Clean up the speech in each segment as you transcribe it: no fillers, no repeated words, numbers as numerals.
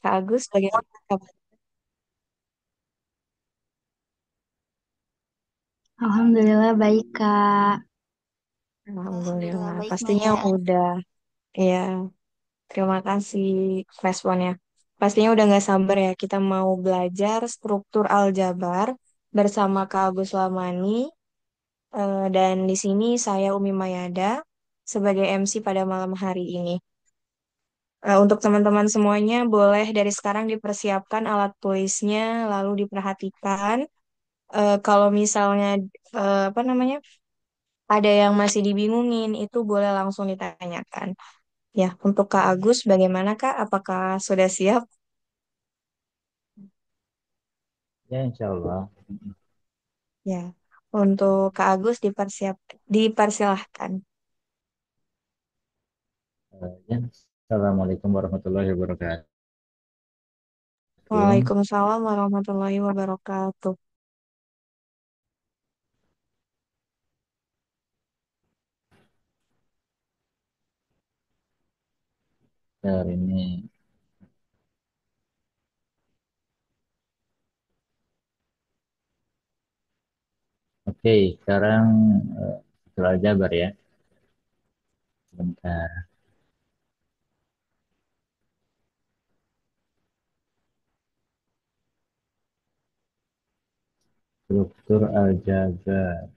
Kak Agus, bagaimana kabar? Alhamdulillah baik, Kak. Alhamdulillah. Alhamdulillah baik, Pastinya Mbak. udah, ya, terima kasih responnya. Pastinya udah nggak sabar ya, kita mau belajar struktur aljabar bersama Kak Agus Lamani. Dan di sini saya Umi Mayada sebagai MC pada malam hari ini. Untuk teman-teman semuanya, boleh dari sekarang dipersiapkan alat tulisnya, lalu diperhatikan. Kalau misalnya, apa namanya, ada yang masih dibingungin, itu boleh langsung ditanyakan. Ya, untuk Kak Agus, bagaimana Kak? Apakah sudah siap? Ya, insya Allah. Ya, untuk Kak Agus dipersilahkan. Ya. Assalamualaikum warahmatullahi wabarakatuh. Waalaikumsalam warahmatullahi wabarakatuh. Hari ini, oke, sekarang soal Jabar ya. Bentar. Struktur aljabar.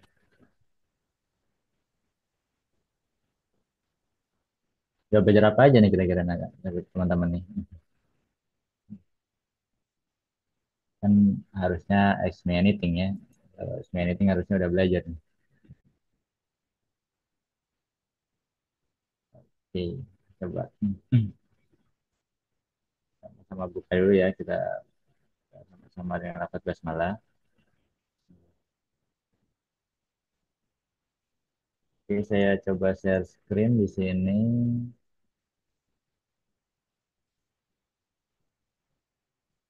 Ya, belajar apa aja nih kira-kira dari teman-teman nih? Kan harusnya ask me anything ya. Kalau ask me anything harusnya udah belajar nih. Oke, coba. Sama-sama buka dulu ya. Kita sama-sama dengan rapat basmalah. Oke, saya coba share screen di sini.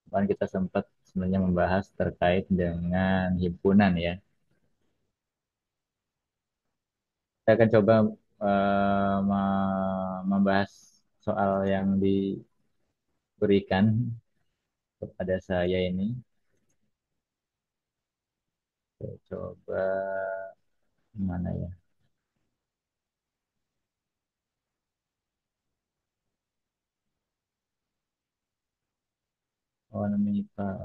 Kemarin kita sempat sebenarnya membahas terkait dengan himpunan ya. Kita akan coba membahas soal yang diberikan kepada saya ini. Saya coba mana ya? Oh, ini Pak.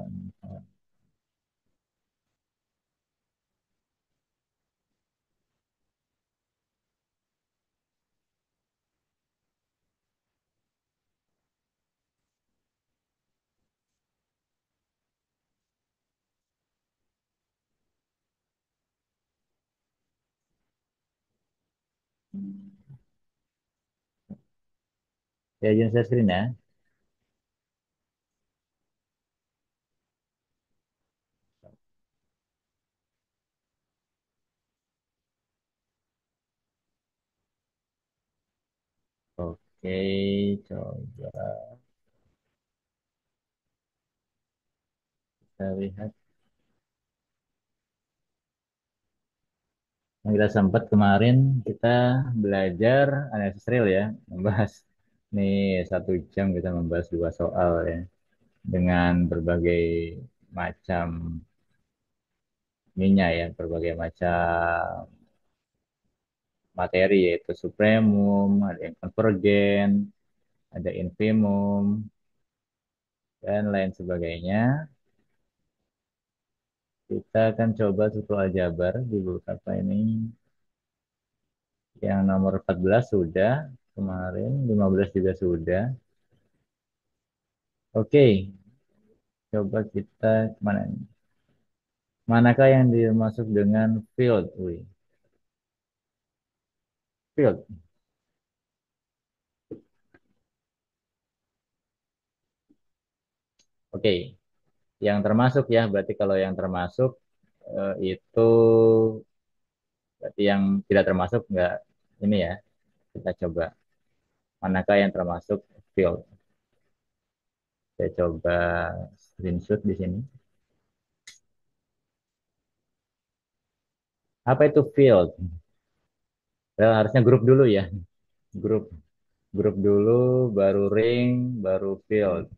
Ya, izin share screen ya. Oke, coba kita lihat. Yang kita sempat kemarin kita belajar analisis real ya, membahas nih 1 jam kita membahas 2 soal ya dengan berbagai macam ininya ya, berbagai macam materi yaitu supremum, ada yang konvergen, ada infimum dan lain sebagainya. Kita akan coba suku aljabar di beberapa ini. Yang nomor 14 sudah, kemarin 15 juga sudah. Oke, coba kita mana ini? Manakah yang dimaksud dengan field? Wih, field. Oke, yang termasuk ya, berarti kalau yang termasuk itu berarti yang tidak termasuk enggak ini ya. Kita coba manakah yang termasuk field. Saya coba screenshot di sini. Apa itu field? Harusnya grup dulu ya. Grup grup dulu, baru ring, baru field.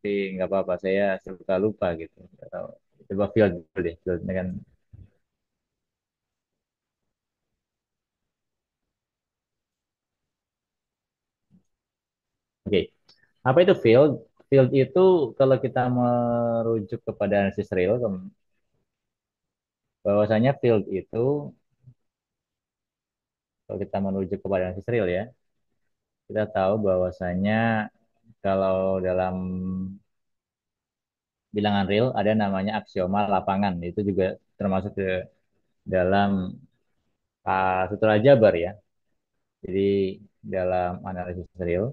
tapi nggak apa-apa, saya suka lupa gitu. Atau coba field dulu deh, field ini kan. Oke, apa itu field? Field itu kalau kita merujuk kepada analisis real, bahwasanya field itu kalau kita merujuk kepada analisis real ya, kita tahu bahwasanya kalau dalam bilangan real ada namanya aksioma lapangan. Itu juga termasuk ke dalam struktur aljabar ya. Jadi dalam analisis real,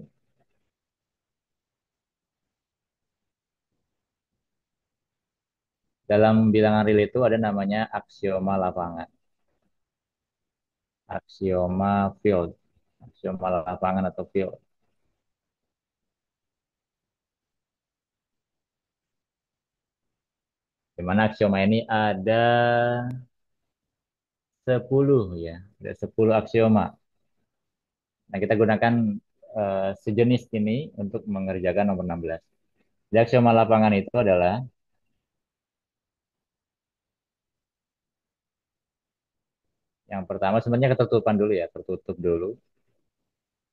dalam bilangan real itu ada namanya aksioma lapangan, aksioma field, aksioma lapangan atau field. Di mana aksioma ini ada 10 ya, ada 10 aksioma. Nah, kita gunakan sejenis ini untuk mengerjakan nomor 16. Jadi aksioma lapangan itu adalah yang pertama sebenarnya ketertutupan dulu ya, tertutup dulu.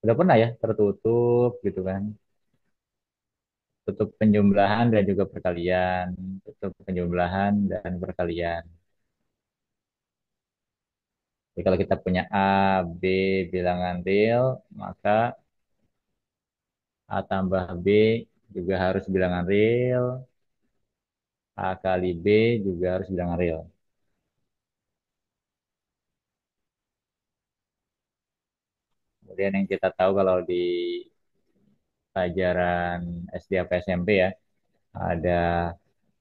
Udah pernah ya tertutup gitu kan. Tutup penjumlahan dan juga perkalian, tutup penjumlahan dan perkalian. Jadi kalau kita punya A, B bilangan real, maka A tambah B juga harus bilangan real, A kali B juga harus bilangan real. Kemudian yang kita tahu kalau di pelajaran SD apa SMP ya, ada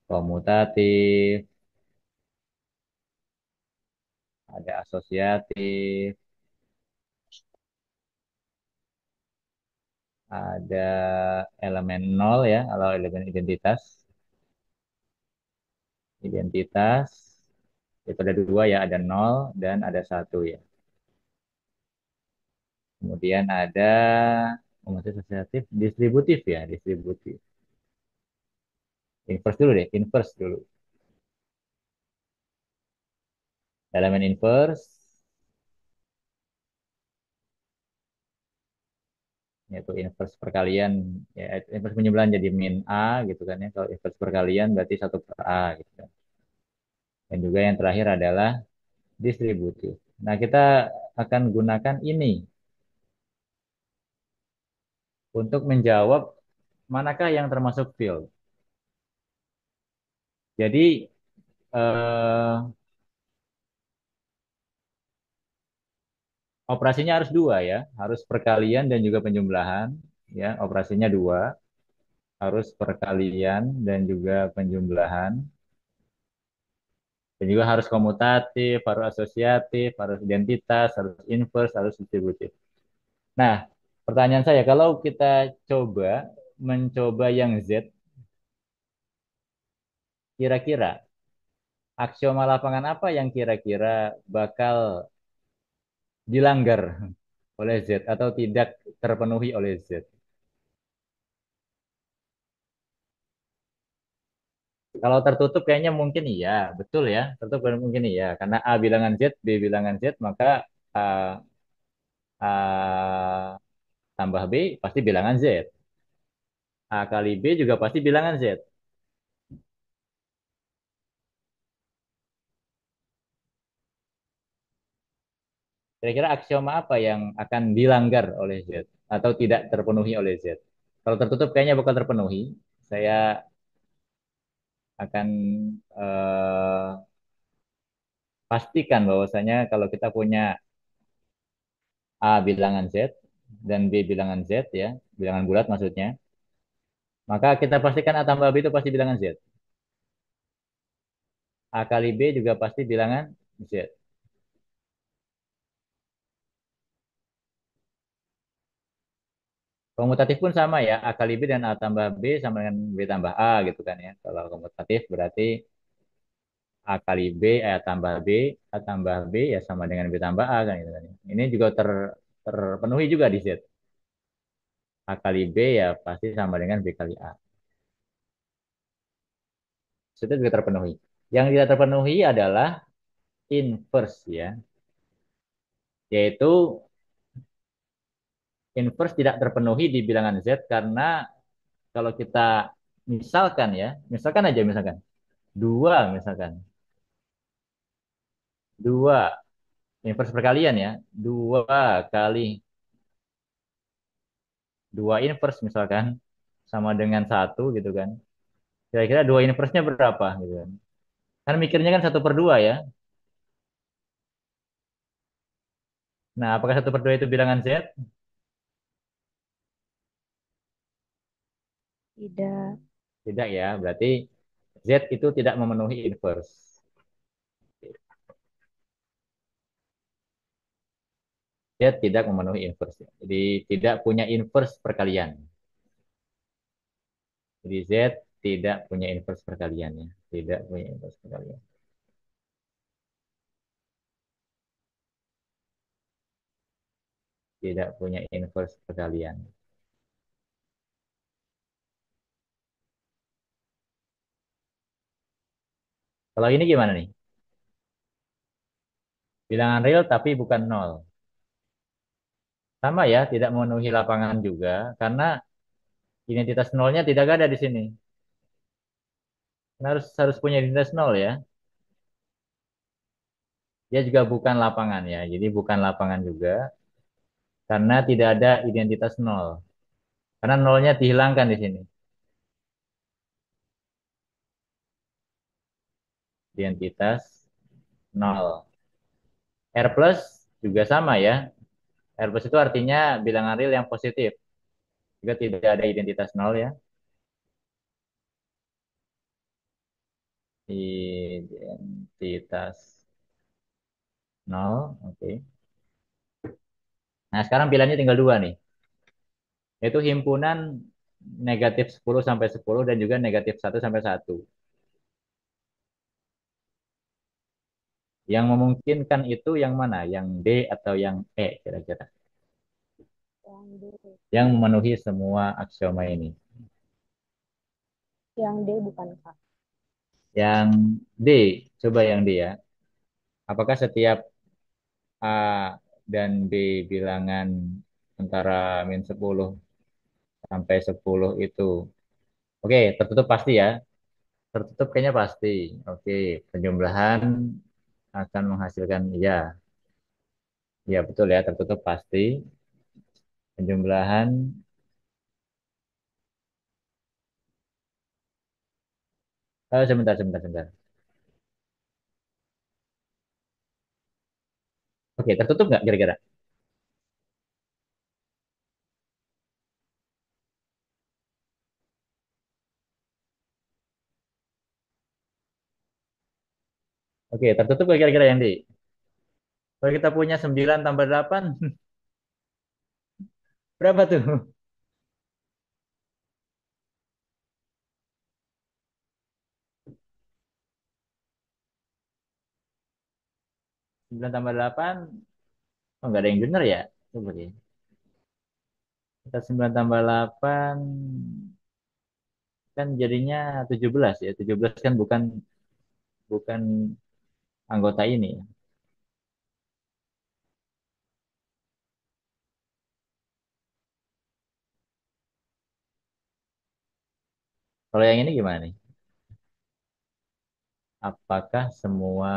komutatif, ada asosiatif, ada elemen nol ya, kalau elemen identitas, identitas itu ada dua ya, ada nol dan ada satu ya. Kemudian ada komutatif asosiatif, distributif ya, distributif. Inverse dulu deh, inverse dulu. Elemen inverse yaitu inverse perkalian ya, inverse penjumlahan jadi min A gitu kan ya. Kalau inverse perkalian berarti satu per A gitu kan. Dan juga yang terakhir adalah distributif. Nah, kita akan gunakan ini untuk menjawab manakah yang termasuk field. Jadi operasinya harus dua ya, harus perkalian dan juga penjumlahan ya, operasinya dua, harus perkalian dan juga penjumlahan dan juga harus komutatif, harus asosiatif, harus identitas, harus inverse, harus distributif. Nah, pertanyaan saya kalau kita coba mencoba yang Z, kira-kira aksioma lapangan apa yang kira-kira bakal dilanggar oleh Z atau tidak terpenuhi oleh Z? Kalau tertutup kayaknya mungkin iya, betul ya. Tertutup mungkin iya, karena A bilangan Z, B bilangan Z, maka A, A tambah B pasti bilangan Z. A kali B juga pasti bilangan Z. Kira-kira aksioma apa yang akan dilanggar oleh Z atau tidak terpenuhi oleh Z? Kalau tertutup kayaknya bakal terpenuhi. Saya akan pastikan bahwasanya kalau kita punya A bilangan Z dan B bilangan Z ya, bilangan bulat maksudnya, maka kita pastikan A tambah B itu pasti bilangan Z. A kali B juga pasti bilangan Z. Komutatif pun sama ya, A kali B dan A tambah B sama dengan B tambah A gitu kan ya. Kalau komutatif berarti A kali B, A tambah B ya sama dengan B tambah A kan gitu kan ya. Ini juga terpenuhi juga di Z. A kali B ya pasti sama dengan B kali A. itu juga terpenuhi. Yang tidak terpenuhi adalah inverse ya, yaitu inverse tidak terpenuhi di bilangan Z karena kalau kita misalkan ya, misalkan aja misalkan dua misalkan dua inverse perkalian ya, dua kali dua inverse misalkan sama dengan satu gitu kan. Kira-kira dua inverse-nya berapa gitu kan. Kan mikirnya kan satu per dua ya. Nah, apakah satu per dua itu bilangan Z? Tidak. Tidak ya, berarti Z itu tidak memenuhi inverse. Z tidak memenuhi inverse. Jadi tidak punya inverse perkalian. Jadi Z tidak punya inverse perkalian ya. Tidak punya inverse perkalian. Tidak punya inverse perkalian. Kalau ini gimana nih? Bilangan real tapi bukan nol. Sama ya, tidak memenuhi lapangan juga karena identitas nolnya tidak ada di sini. Harus harus punya identitas nol ya. Dia juga bukan lapangan ya. Jadi bukan lapangan juga karena tidak ada identitas nol. Karena nolnya dihilangkan di sini. Identitas nol. R plus juga sama ya. R plus itu artinya bilangan real yang positif. Juga tidak ada identitas nol ya. Identitas nol. Oke. Nah sekarang pilihannya tinggal dua nih. Yaitu himpunan negatif 10 sampai 10 dan juga negatif 1 sampai 1. Yang memungkinkan itu yang mana? Yang D atau yang E kira-kira? Yang D. Yang memenuhi semua aksioma ini. Yang D bukan Kak. Yang D, coba yang D ya. Apakah setiap A dan B bilangan antara min 10 sampai 10 itu. Oke, tertutup pasti ya. Tertutup kayaknya pasti. Oke, penjumlahan akan menghasilkan iya. Iya betul ya, tertutup pasti. Penjumlahan, sebentar, sebentar, sebentar. Oke, tertutup nggak kira-kira? Oke, tertutup nggak kira-kira yang di? Kalau kita punya 9 tambah 8, berapa tuh? 9 tambah 8, oh nggak ada yang benar ya? Coba deh. Kita 9 tambah 8, kan jadinya 17 ya. 17 kan bukan bukan anggota ini ya. Kalau yang ini gimana nih? Apakah semua,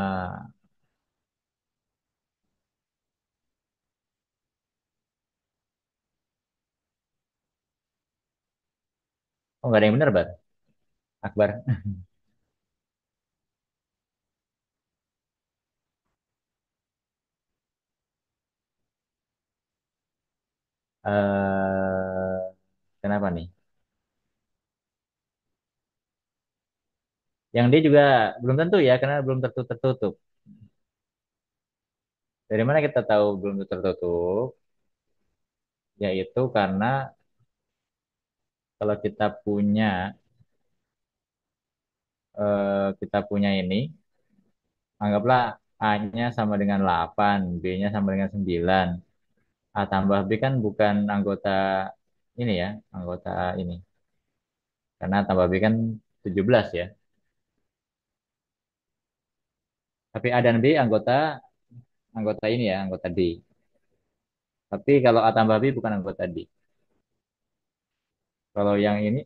oh nggak ada yang benar, Bar? Akbar. Kenapa nih? Yang D juga belum tentu ya, karena belum tertutup. Dari mana kita tahu belum tertutup? Yaitu karena kalau kita punya ini, anggaplah A-nya sama dengan 8, B-nya sama dengan 9. A tambah B kan bukan anggota ini ya, anggota ini. Karena tambah B kan 17 ya. Tapi A dan B anggota anggota ini ya, anggota D. Tapi kalau A tambah B bukan anggota D. Kalau yang ini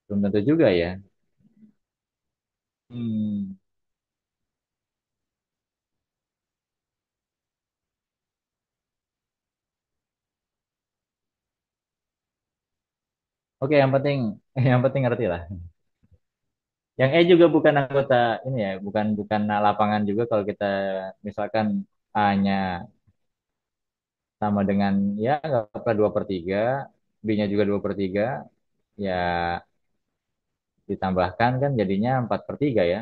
belum tentu juga ya. Hmm. Oke, yang penting yang penting ngerti lah. Yang E juga bukan anggota ini ya, bukan bukan lapangan juga kalau kita misalkan A-nya sama dengan ya nggak apa 2/3, B-nya juga 2/3, ya ditambahkan kan jadinya 4/3 ya.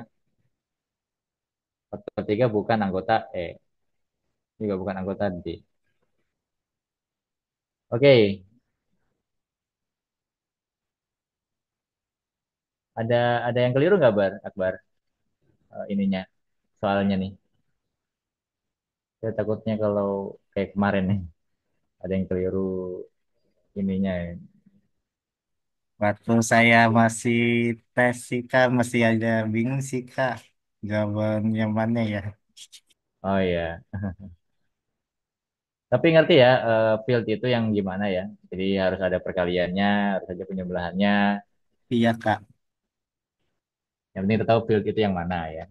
4/3 bukan anggota E, juga bukan anggota D. Oke, ada ada yang keliru nggak Bar, Akbar? Ininya soalnya nih. Saya takutnya kalau kayak kemarin nih ada yang keliru ininya. Waktu saya masih tes sih Kak, masih ada bingung sih Kak. Jawaban yang mana ya? Oh iya. Tapi ngerti ya, field itu yang gimana ya. Jadi harus ada perkaliannya, harus ada penjumlahannya. Iya Kak. Yang penting kita tahu field itu yang mana ya.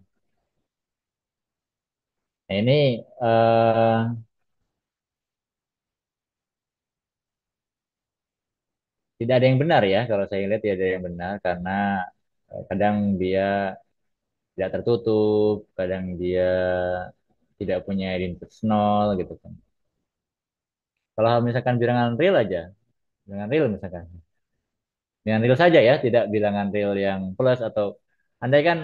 Nah ini eh, tidak ada yang benar ya. Kalau saya lihat tidak ada yang benar karena kadang dia tidak tertutup, kadang dia tidak punya identitas nol gitu kan. Kalau misalkan bilangan real aja, bilangan real misalkan. Bilangan real saja ya, tidak bilangan real yang plus atau andai kan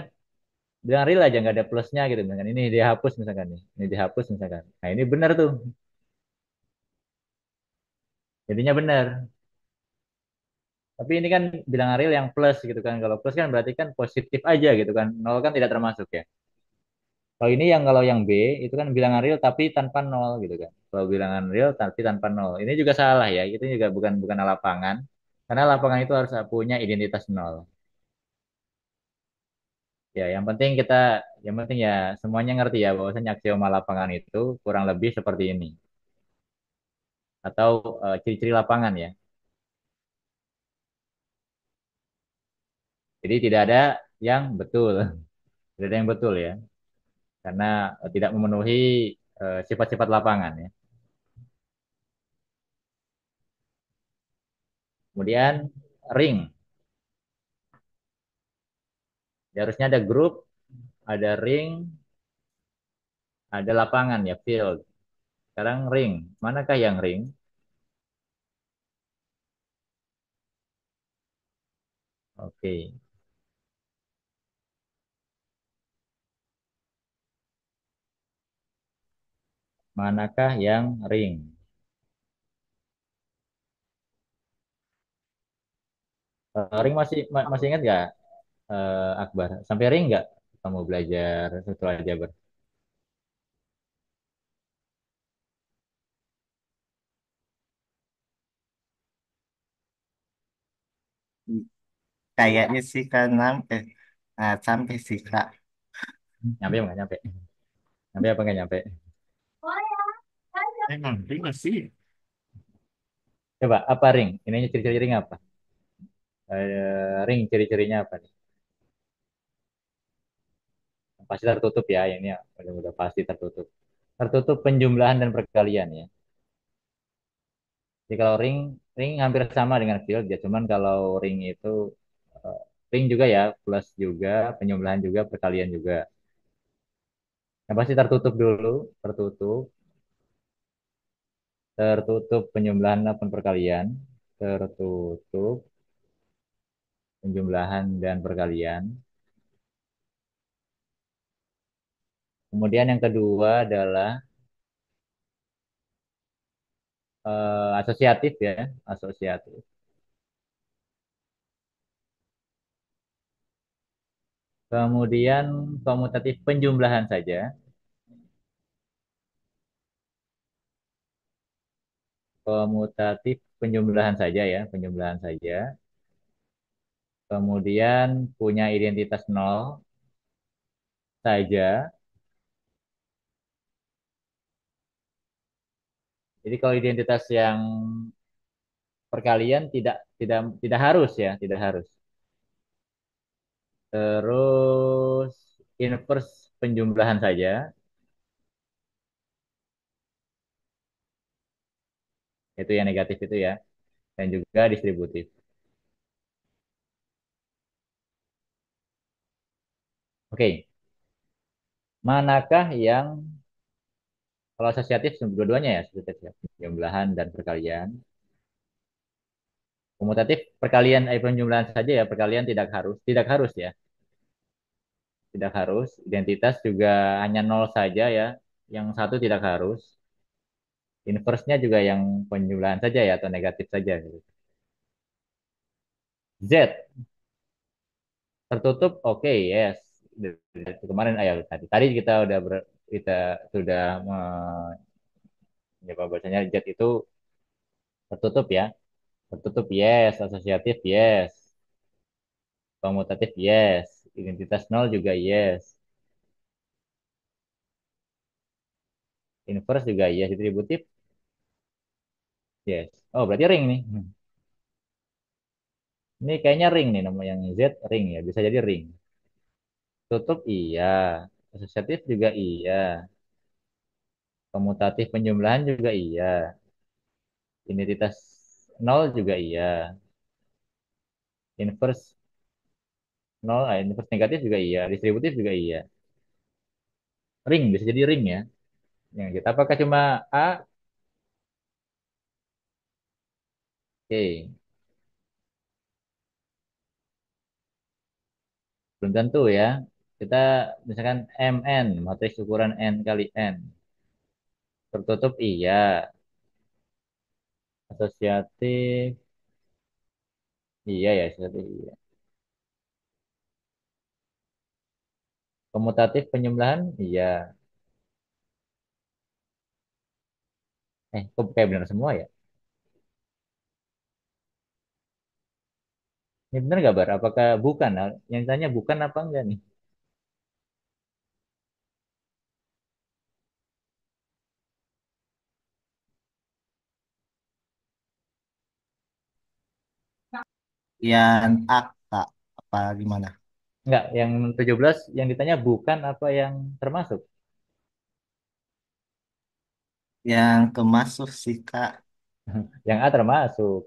bilang real aja nggak ada plusnya gitu misalkan ini dihapus misalkan nih ini dihapus misalkan nah ini benar tuh jadinya benar tapi ini kan bilangan real yang plus gitu kan kalau plus kan berarti kan positif aja gitu kan nol kan tidak termasuk ya kalau ini yang kalau yang B itu kan bilangan real tapi tanpa nol gitu kan kalau bilangan real tapi tanpa nol ini juga salah ya itu juga bukan bukan lapangan karena lapangan itu harus punya identitas nol ya yang penting ya semuanya ngerti ya bahwasanya aksioma lapangan itu kurang lebih seperti ini atau ciri-ciri lapangan ya. Jadi tidak ada yang betul, tidak ada yang betul ya, karena tidak memenuhi sifat-sifat lapangan ya. Kemudian ring, ya, harusnya ada grup, ada ring, ada lapangan ya field. Sekarang ring, manakah yang ring? Oke, manakah yang ring? Ring masih ingat nggak Akbar? Sampai ring nggak kamu belajar struktur aljabar? Kayaknya sih Kak sampai. Nah, sampai sih Kak. Nyampe apa nggak nyampe? Nyampe apa nggak nyampe? Emang juga sih. Coba apa ring? Ini ciri-ciri ring apa? Ring ciri-cirinya apa nih? Pasti tertutup ya ini ya udah pasti tertutup tertutup penjumlahan dan perkalian ya jadi kalau ring ring hampir sama dengan field ya cuman kalau ring itu eh, ring juga ya plus juga penjumlahan juga perkalian juga yang pasti tertutup dulu tertutup tertutup penjumlahan maupun perkalian tertutup penjumlahan dan perkalian kemudian yang kedua adalah asosiatif ya asosiatif kemudian komutatif penjumlahan saja. komutatif penjumlahan saja ya, penjumlahan saja. Kemudian punya identitas nol saja. Jadi kalau identitas yang perkalian tidak harus ya, tidak harus. Terus inverse penjumlahan saja, itu yang negatif itu ya, dan juga distributif. Oke, manakah yang kalau asosiatif dua-duanya ya, asosiatif ya, penjumlahan dan perkalian. Komutatif perkalian penjumlahan saja ya, perkalian tidak harus ya, tidak harus. Identitas juga hanya nol saja ya, yang satu tidak harus. Inverse-nya juga yang penjumlahan saja ya atau negatif saja gitu. Z tertutup, oke, yes. Kemarin ayat tadi kita kita sudah mencoba bahasanya Z itu tertutup ya. Tertutup yes, asosiatif yes, komutatif yes, identitas nol juga yes, inverse juga yes, distributif yes. Oh, berarti ring nih. Ini kayaknya ring nih, nama yang Z ring ya, bisa jadi ring. Tutup iya, asosiatif juga iya, komutatif penjumlahan juga iya, identitas nol juga iya, inverse nol, inverse negatif juga iya, distributif juga iya. Ring bisa jadi ring ya. Yang kita apakah cuma A? Oke, belum tentu ya. Kita misalkan MN, matriks ukuran N kali N. Tertutup iya, asosiatif iya ya, asosiatif iya. Komutatif penjumlahan iya. Kok kayak benar semua ya? Ini benar nggak, Bar? Apakah bukan? Yang tanya bukan apa enggak nih? Yang akta apa gimana? Enggak, yang 17 yang ditanya bukan apa yang termasuk? Yang kemasuk sih Kak. Yang A termasuk.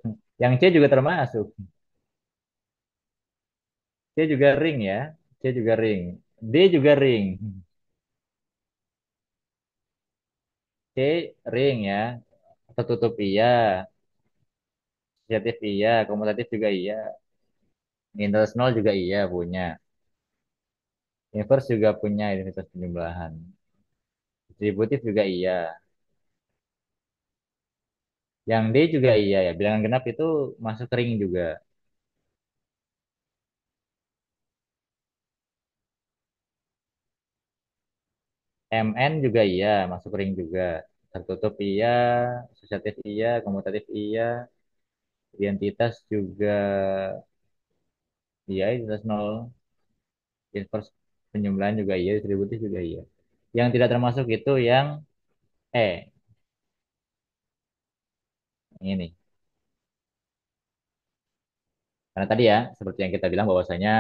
Yang C juga termasuk. C juga ring ya. C juga ring. D juga ring. C ring ya. Tertutup iya. Asosiatif iya. Komutatif juga iya. Internal juga iya punya. Inverse juga punya identitas penjumlahan. Distributif juga iya. Yang D juga iya ya. Bilangan genap itu masuk ring juga. MN juga iya, masuk ring juga. Tertutup iya, asosiatif iya, komutatif iya, identitas juga iya, identitas nol. Inverse penjumlahan juga iya, distributif juga iya. Yang tidak termasuk itu yang E. Yang ini. Karena tadi ya, seperti yang kita bilang bahwasanya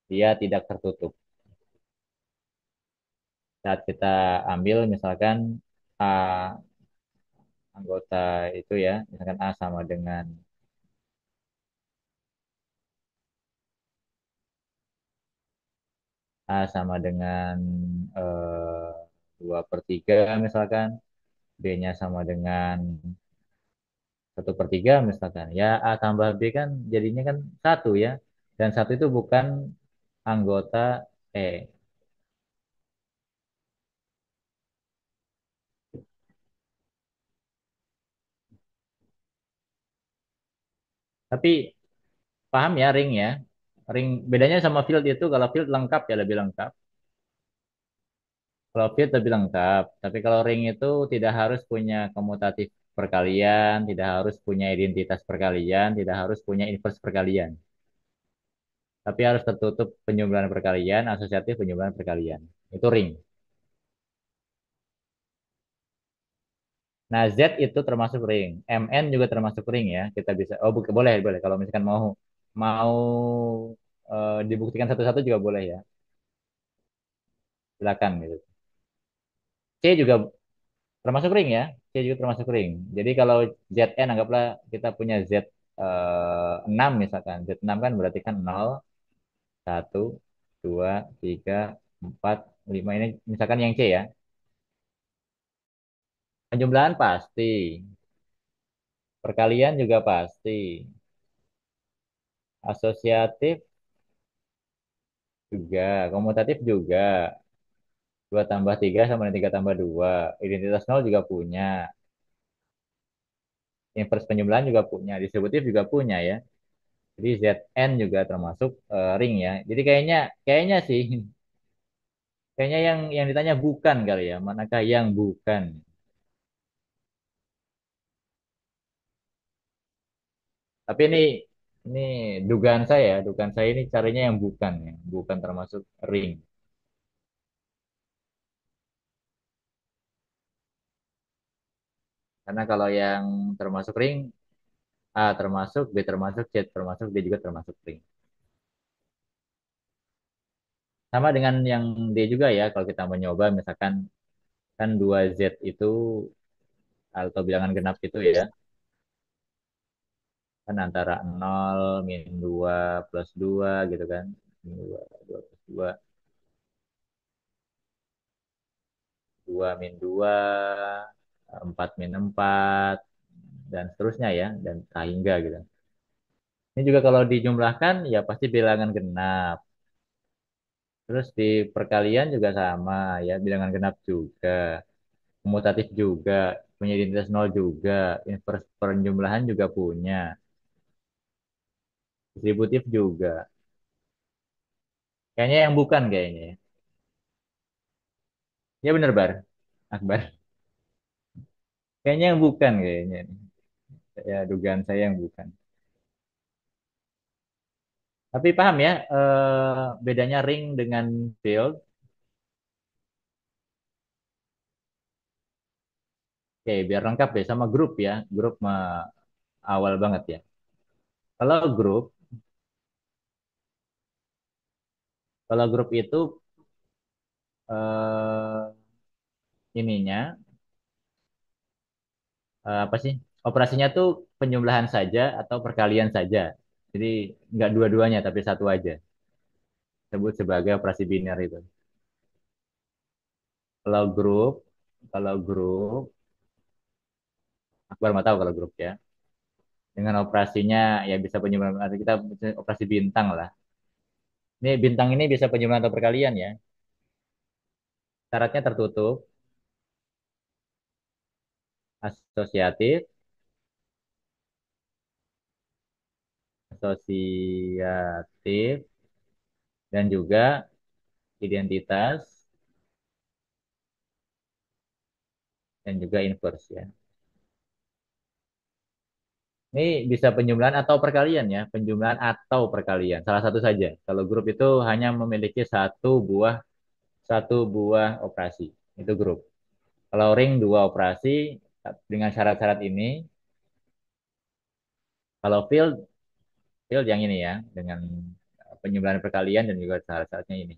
dia tidak tertutup. Saat kita ambil misalkan A anggota itu ya, misalkan A sama dengan A sama dengan 2/3 misalkan, B-nya sama dengan 1/3 misalkan. Ya A tambah B kan jadinya kan satu ya. Dan satu itu bukan anggota E. Tapi paham ya ring ya. Ring bedanya sama field itu kalau field lengkap ya lebih lengkap. Kalau field lebih lengkap, tapi kalau ring itu tidak harus punya komutatif perkalian, tidak harus punya identitas perkalian, tidak harus punya inverse perkalian. Tapi harus tertutup penjumlahan perkalian, asosiatif penjumlahan perkalian. Itu ring. Nah, Z itu termasuk ring. MN juga termasuk ring ya. Kita bisa, oh boleh, boleh. Kalau misalkan mau mau dibuktikan satu-satu juga boleh ya. Silakan gitu. C juga termasuk ring ya. C juga termasuk ring. Jadi kalau ZN anggaplah kita punya Z 6 misalkan. Z6 kan berarti kan 0, 1, 2, 3, 4, 5 ini misalkan yang C ya. Penjumlahan pasti. Perkalian juga pasti. Asosiatif juga. Komutatif juga. 2 tambah 3 sama dengan 3 tambah 2. Identitas 0 juga punya. Inverse penjumlahan juga punya. Distributif juga punya ya. Jadi ZN juga termasuk ring ya. Jadi kayaknya kayaknya sih kayaknya yang ditanya bukan kali ya. Manakah yang bukan? Tapi ini dugaan saya ini carinya yang bukan ya, bukan termasuk ring. Karena kalau yang termasuk ring, A termasuk, B termasuk, C termasuk, D juga termasuk ring. Sama dengan yang D juga ya, kalau kita mencoba misalkan kan 2Z itu atau bilangan genap itu ya, kan antara 0, min 2, plus 2 gitu kan. Min 2, 2 plus 2, 2 min 2, 4 min 4, dan seterusnya ya, dan tak hingga gitu. Ini juga kalau dijumlahkan ya pasti bilangan genap. Terus di perkalian juga sama ya, bilangan genap juga. Komutatif juga, punya identitas nol juga, inverse penjumlahan juga punya, distributif juga. Kayaknya yang bukan kayaknya ya. Ya bener Bar, Akbar. Kayaknya yang bukan kayaknya. Ya dugaan saya yang bukan. Tapi paham ya bedanya ring dengan field. Oke, biar lengkap ya sama grup ya. Grup awal banget ya. Kalau grup, kalau grup itu eh, ininya apa sih? Operasinya tuh penjumlahan saja atau perkalian saja. Jadi nggak dua-duanya tapi satu aja. Sebut sebagai operasi biner itu. Kalau grup, kalau grup, Akbar mau tahu kalau grup ya. Dengan operasinya ya bisa penjumlahan kita operasi bintang lah. Ini bintang ini bisa penjumlahan atau perkalian ya. Syaratnya tertutup, asosiatif, asosiatif, dan juga identitas dan juga inverse ya. Ini bisa penjumlahan atau perkalian ya, penjumlahan atau perkalian, salah satu saja. Kalau grup itu hanya memiliki satu buah operasi, itu grup. Kalau ring dua operasi dengan syarat-syarat ini. Kalau field, field yang ini ya, dengan penjumlahan perkalian dan juga syarat-syaratnya ini.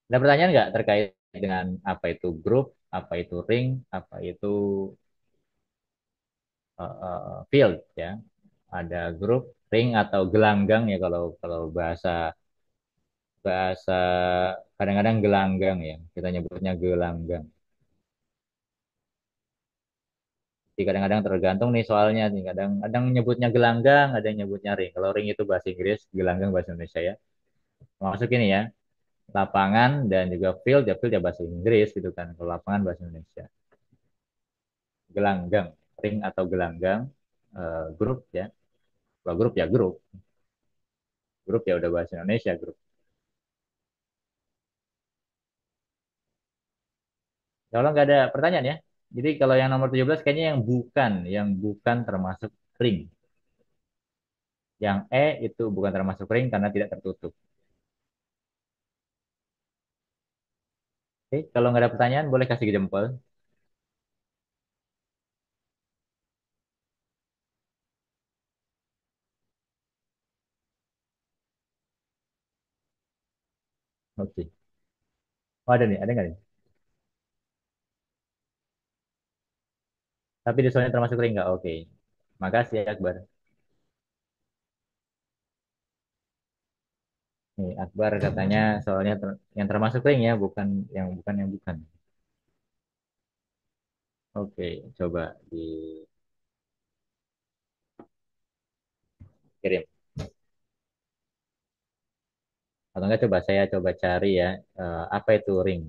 Ada pertanyaan nggak terkait dengan apa itu grup, apa itu ring, apa itu field ya? Ada grup, ring atau gelanggang ya kalau kalau bahasa bahasa kadang-kadang gelanggang ya. Kita nyebutnya gelanggang. Jadi kadang-kadang tergantung nih soalnya nih. Kadang-kadang nyebutnya gelanggang, ada yang nyebutnya ring. Kalau ring itu bahasa Inggris, gelanggang bahasa Indonesia ya. Masuk ini ya, lapangan dan juga field ya bahasa Inggris gitu kan. Kalau lapangan bahasa Indonesia. Gelanggang, ring atau gelanggang, grup ya. Kalau grup ya grup ya udah bahasa Indonesia grup. Kalau nggak ada pertanyaan ya. Jadi kalau yang nomor 17 kayaknya yang bukan termasuk ring. Yang E itu bukan termasuk ring karena tidak tertutup. Oke, kalau nggak ada pertanyaan boleh kasih jempol. Oke. Oh, ada nih, ada nggak nih? Tapi di soalnya termasuk ring nggak? Oke. Makasih ya Akbar. Nih, Akbar katanya soalnya yang termasuk ring ya, bukan yang bukan. Oke, coba dikirim. Atau enggak coba saya coba cari ya, apa itu ring?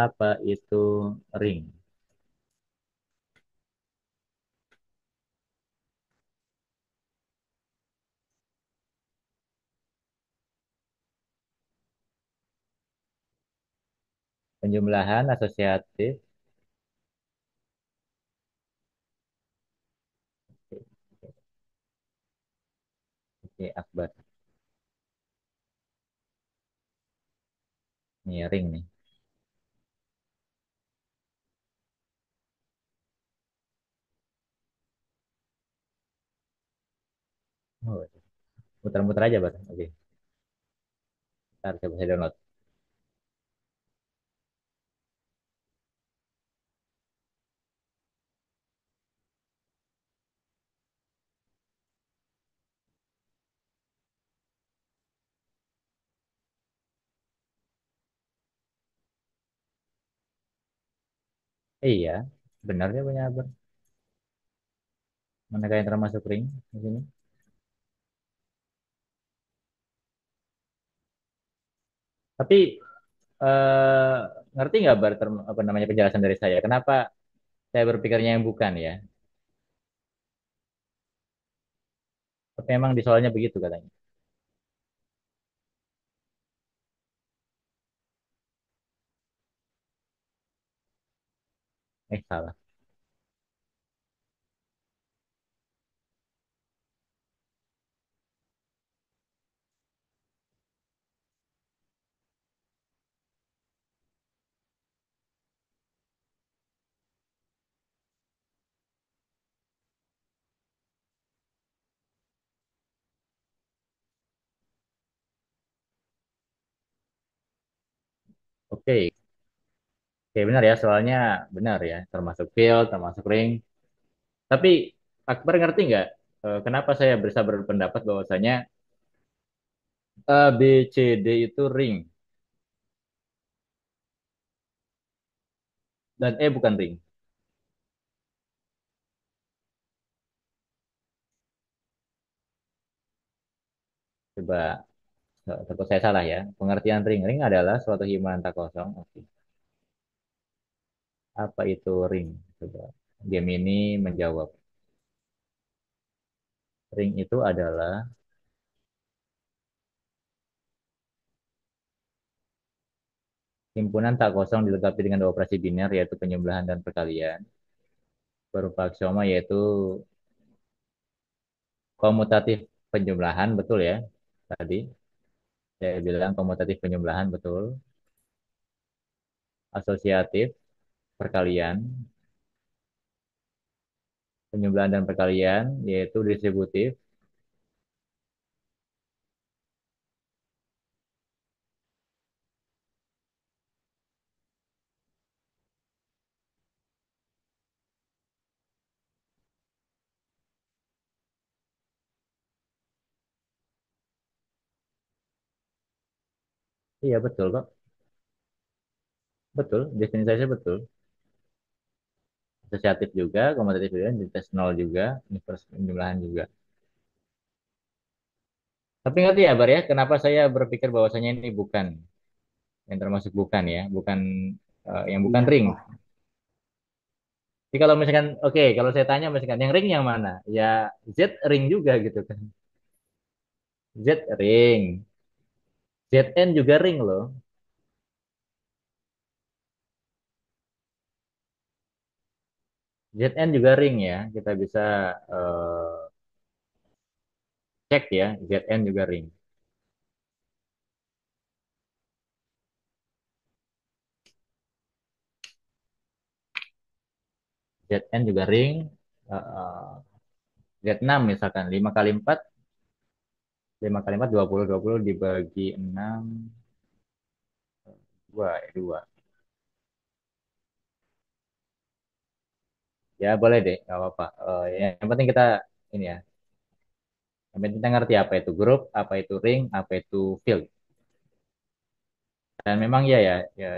Apa itu ring? Penjumlahan asosiatif. Oke, Akbar. Nih, ring nih. Oh, muter-muter aja, Bar. Oke, ntar coba saya download. Iya, benarnya punya Akbar. Manakah yang termasuk ring di sini? Tapi eh, ngerti nggak Bar, apa namanya penjelasan dari saya? Kenapa saya berpikirnya yang bukan ya? Tapi memang di soalnya begitu katanya. Salah. Oke, oke benar ya. Soalnya benar ya, termasuk field, termasuk ring. Tapi Akbar ngerti nggak kenapa saya bisa berpendapat bahwasanya A, B, C, D itu ring dan E bukan ring. Coba takut saya salah ya. Pengertian ring adalah suatu himpunan tak kosong. Oke. Apa itu ring? Coba. Gemini menjawab. Ring itu adalah himpunan tak kosong dilengkapi dengan dua operasi biner yaitu penjumlahan dan perkalian berupa aksioma yaitu komutatif penjumlahan betul ya. Tadi saya bilang komutatif penjumlahan betul. Asosiatif perkalian, penjumlahan dan perkalian yaitu distributif. Iya betul kok. Betul, definisi saya betul. Asosiatif juga, komutatif juga, identitas nol juga, inverse penjumlahan juga. Tapi ngerti ya, Bar ya, kenapa saya berpikir bahwasanya ini bukan, yang termasuk bukan ya, bukan yang bukan Iya, ring. Pak. Jadi kalau misalkan, oke, kalau saya tanya misalkan yang ring yang mana? Ya Z ring juga gitu kan. Z ring. ZN juga ring loh. ZN juga ring ya. Kita bisa cek ya. ZN juga ring. ZN juga ring. Eh, eh, Z6 misalkan 5 kali 4, 5 kali 4 20 dibagi 6 2 2. Ya boleh deh, nggak apa-apa. Yang penting kita ini ya. Yang penting kita ngerti apa itu grup, apa itu ring, apa itu field. Dan memang ya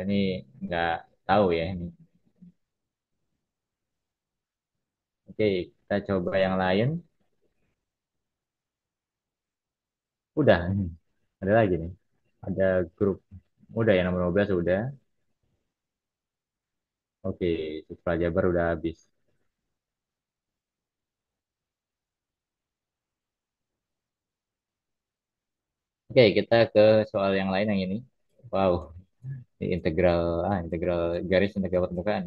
ini nggak tahu ya ini. Oke, kita coba yang lain. Udah, ada lagi nih. Ada grup. Udah ya nomor 15 udah. Oke, siswa Jabar udah habis. Oke, kita ke soal yang lain yang ini. Wow, ini integral garis integral permukaan.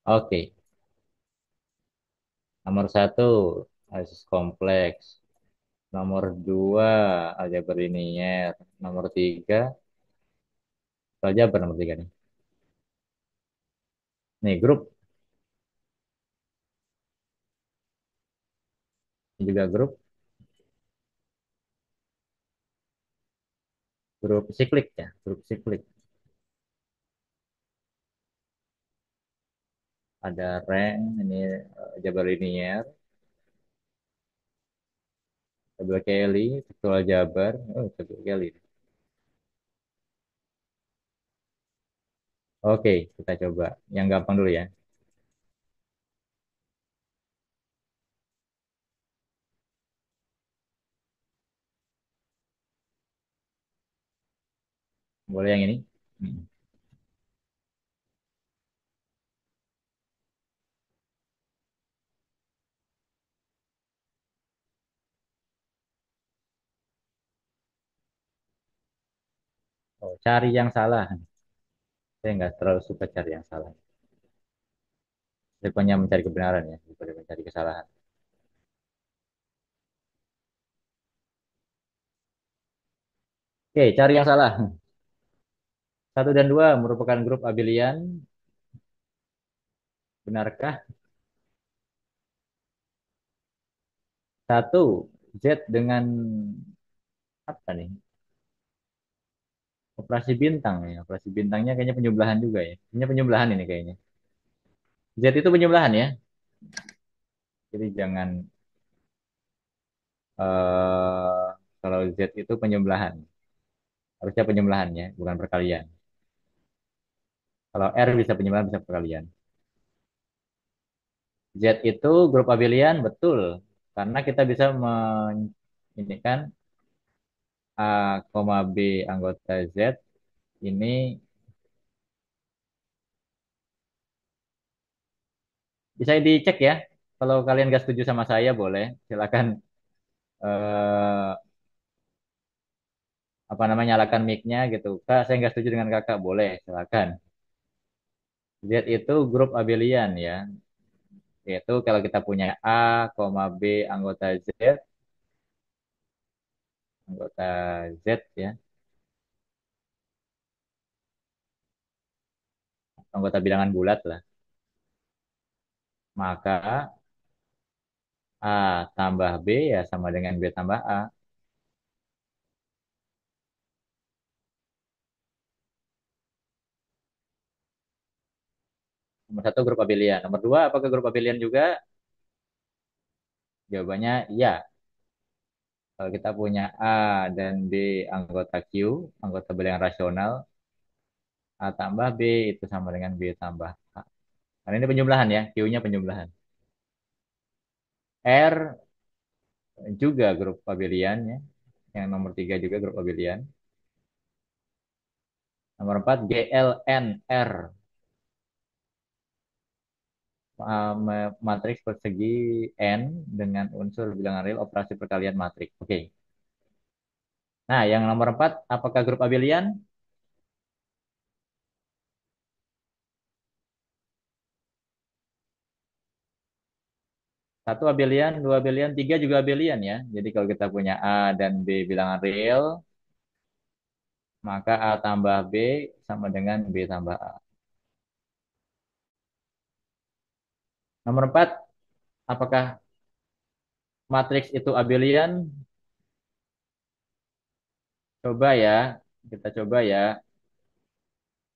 Oke, nomor satu asis kompleks. Nomor dua aljabar linier. Nomor tiga aljabar nomor tiga nih. Nih grup, ini juga grup siklik ya, grup siklik. Ada rank, ini aljabar linier, tabel Kelly, vektor aljabar, oh tabel Kelly. Oke, kita coba yang gampang dulu ya. Boleh yang ini? Hmm. Oh, cari yang salah. Saya nggak terlalu suka cari yang salah. Saya punya mencari kebenaran ya, daripada mencari kesalahan. Oke, cari yang salah. Satu dan dua merupakan grup abelian. Benarkah? Satu, Z dengan apa nih? Operasi bintang ya. Operasi bintangnya kayaknya penyebelahan juga ya. Ini penyebelahan ini kayaknya. Z itu penyebelahan ya. Jadi jangan kalau Z itu penyebelahan. Harusnya penyebelahan ya, bukan perkalian. Kalau R bisa penyebelahan bisa perkalian. Z itu grup abelian betul. Karena kita bisa ini kan A, B anggota Z ini bisa dicek ya. Kalau kalian gak setuju sama saya boleh. Silakan eh, apa namanya nyalakan mic-nya gitu. Kak, saya nggak setuju dengan kakak. Boleh, silakan. Z itu grup abelian ya. Yaitu kalau kita punya A, B anggota Z, anggota Z ya, anggota bilangan bulat lah. Maka A tambah B ya sama dengan B tambah A. Nomor satu grup abelian. Nomor dua apakah grup abelian juga? Jawabannya iya. Kalau kita punya A dan B anggota Q, anggota bilangan rasional, A tambah B itu sama dengan B tambah A. Karena ini penjumlahan ya, Q-nya penjumlahan. R juga grup abelian ya. Yang nomor tiga juga grup abelian. Nomor empat GLNR. matriks persegi n dengan unsur bilangan real operasi perkalian matriks. Oke. Nah, yang nomor 4, apakah grup abelian? Satu abelian, dua abelian, tiga juga abelian ya. Jadi kalau kita punya A dan B bilangan real, maka A tambah B sama dengan B tambah A. Nomor 4, apakah matriks itu abelian? Coba ya, kita coba ya.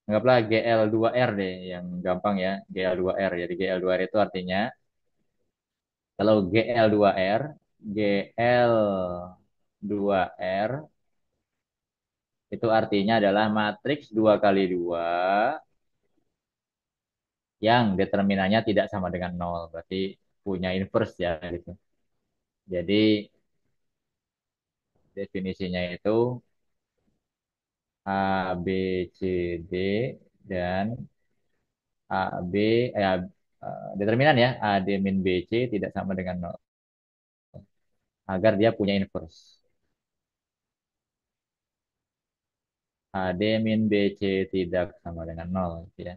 Anggaplah GL2R deh, yang gampang ya, GL2R. Jadi GL2R itu artinya, kalau GL2R, GL2R itu artinya adalah matriks 2 kali 2 yang determinannya tidak sama dengan nol. Berarti punya inverse ya gitu. Jadi definisinya itu A, B, C, D dan A, B, determinan ya, A, D min B, C tidak sama dengan nol. Agar dia punya inverse. A, D min B, C tidak sama dengan nol. Gitu ya.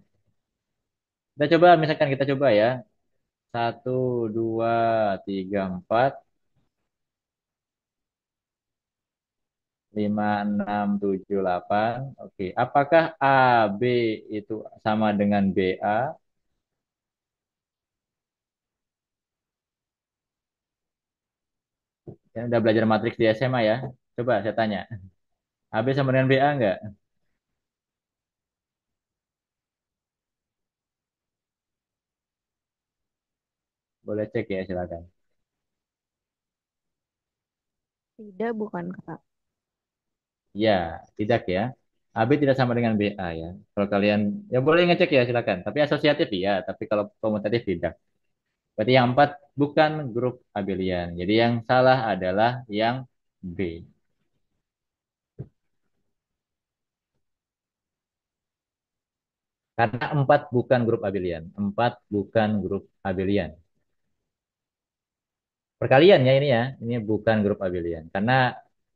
Kita coba, misalkan kita coba ya. Satu, dua, tiga, empat, lima, enam, tujuh, delapan. Oke, apakah A, B itu sama dengan BA? Yang udah belajar matriks di SMA ya. Coba saya tanya. AB sama dengan BA enggak? Boleh cek ya, silakan. Tidak, bukan Kak. Ya, tidak ya. AB tidak sama dengan BA ya. Kalau kalian, ya boleh ngecek ya, silakan. Tapi asosiatif ya, tapi kalau komutatif tidak. Berarti yang empat bukan grup abelian. Jadi yang salah adalah yang B. Karena empat bukan grup abelian. Empat bukan grup abelian. Perkalian ya ini ya. Ini bukan grup abelian. Karena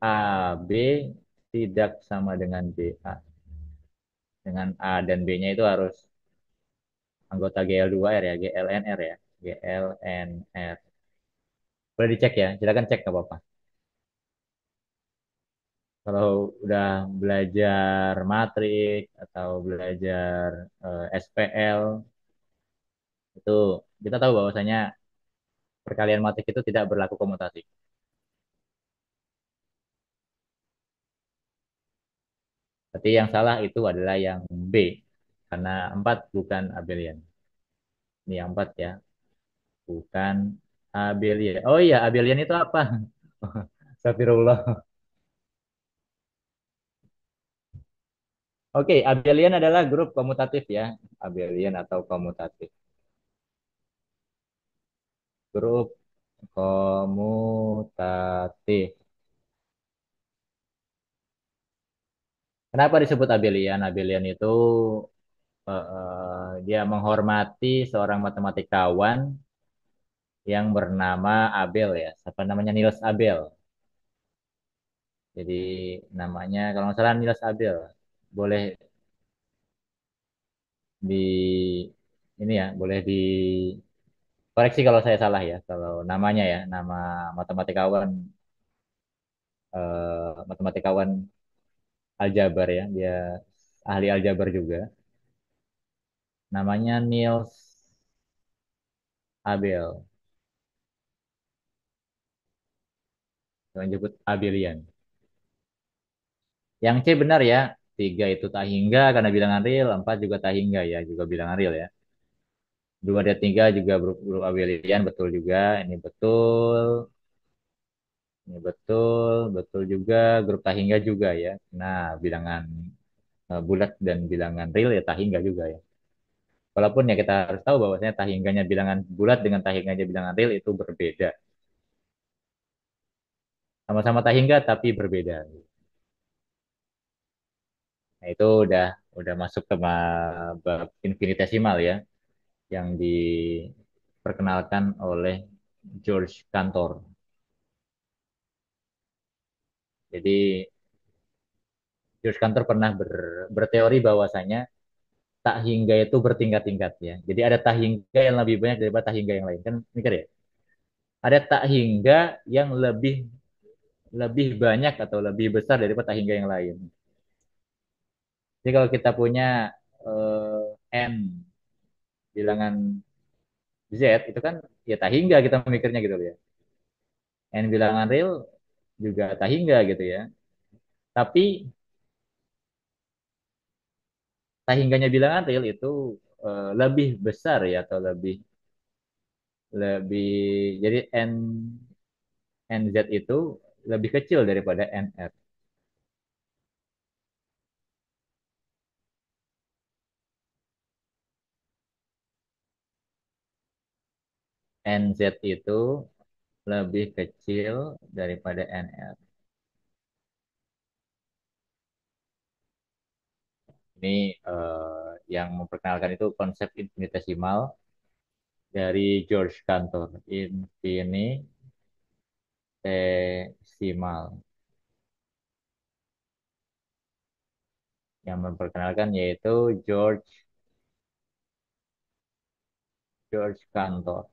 AB tidak sama dengan BA. Dengan A dan B-nya itu harus anggota GL2R ya, GLNR ya. GLNR. Boleh dicek ya, silakan cek nggak apa-apa. Kalau udah belajar matrik atau belajar SPL, itu kita tahu bahwasanya perkalian matrik itu tidak berlaku komutasi. Berarti yang salah itu adalah yang B, karena 4 bukan abelian. Ini yang 4 ya, bukan abelian. Oh iya, abelian itu apa? Astagfirullah. Oke, abelian adalah grup komutatif ya. Abelian atau komutatif. Grup komutatif. Kenapa disebut abelian? Abelian itu dia menghormati seorang matematikawan yang bernama Abel ya. Apa namanya? Niels Abel. Jadi namanya kalau nggak salah Niels Abel. Boleh di ini ya, boleh dikoreksi kalau saya salah ya. Kalau namanya ya, nama matematikawan matematikawan aljabar ya. Dia ahli aljabar juga. Namanya Niels Abel. Yang disebut abelian. Yang C benar ya. Tiga itu tak hingga karena bilangan real. Empat juga tak hingga ya. Juga bilangan real ya. Dua dan tiga juga berupa abelian. Betul juga. Ini betul. Ini betul. Betul juga. Grup tak hingga juga ya. Nah, bilangan bulat dan bilangan real ya tak hingga juga ya. Walaupun ya kita harus tahu bahwasanya tak hingganya bilangan bulat dengan tak hingganya bilangan real itu berbeda. Sama-sama tak hingga tapi berbeda. Nah, itu udah masuk ke bab infinitesimal ya. Yang di diperkenalkan oleh George Cantor. Jadi George Cantor pernah berteori bahwasanya tak hingga itu bertingkat-tingkat ya. Jadi ada tak hingga yang lebih banyak daripada tak hingga yang lain. Kan mikir ya? Ada tak hingga yang lebih lebih banyak atau lebih besar daripada tak hingga yang lain. Jadi kalau kita punya n bilangan z itu kan ya tak hingga kita mikirnya gitu ya. N bilangan real juga tak hingga gitu ya. Tapi tak hingganya bilangan real itu lebih besar ya atau lebih lebih jadi nz itu lebih kecil daripada nr. Nz itu lebih kecil daripada nr. Ini yang memperkenalkan itu konsep infinitesimal dari George Cantor. Infinitesimal yang memperkenalkan yaitu George Cantor.